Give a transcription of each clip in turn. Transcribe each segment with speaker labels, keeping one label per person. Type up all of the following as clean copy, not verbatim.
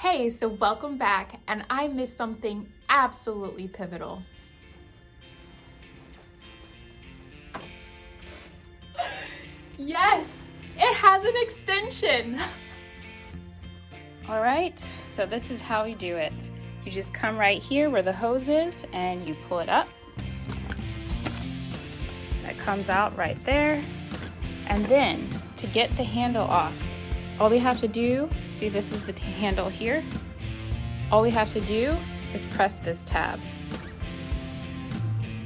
Speaker 1: Hey, so welcome back, and I missed something absolutely pivotal. Yes, it has an extension.
Speaker 2: All right, so this is how you do it. You just come right here where the hose is and you pull it up. That comes out right there. And then to get the handle off, all we have to do, see this is the handle here. All we have to do is press this tab.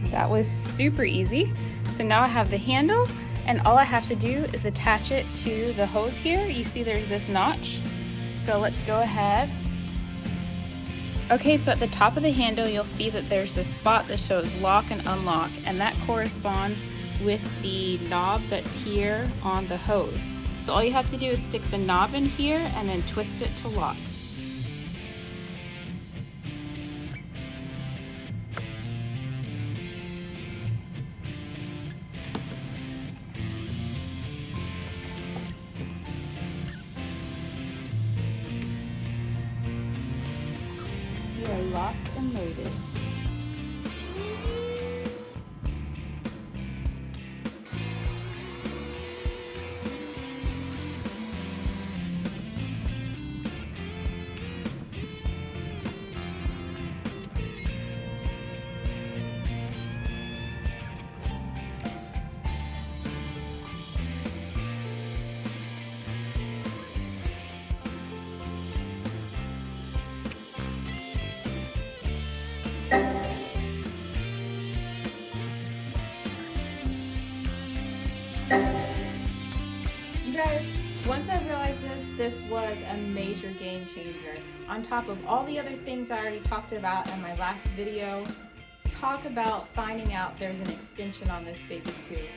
Speaker 2: That was super easy. So now I have the handle and all I have to do is attach it to the hose here. You see there's this notch. So let's go ahead. Okay, so at the top of the handle, you'll see that there's this spot that shows lock and unlock, and that corresponds with the knob that's here on the hose. So all you have to do is stick the knob in here and then twist it to lock. You are locked and loaded.
Speaker 1: You guys, once I realized this was a major game changer. On top of all the other things I already talked about in my last video, talk about finding out there's an extension on this baby too.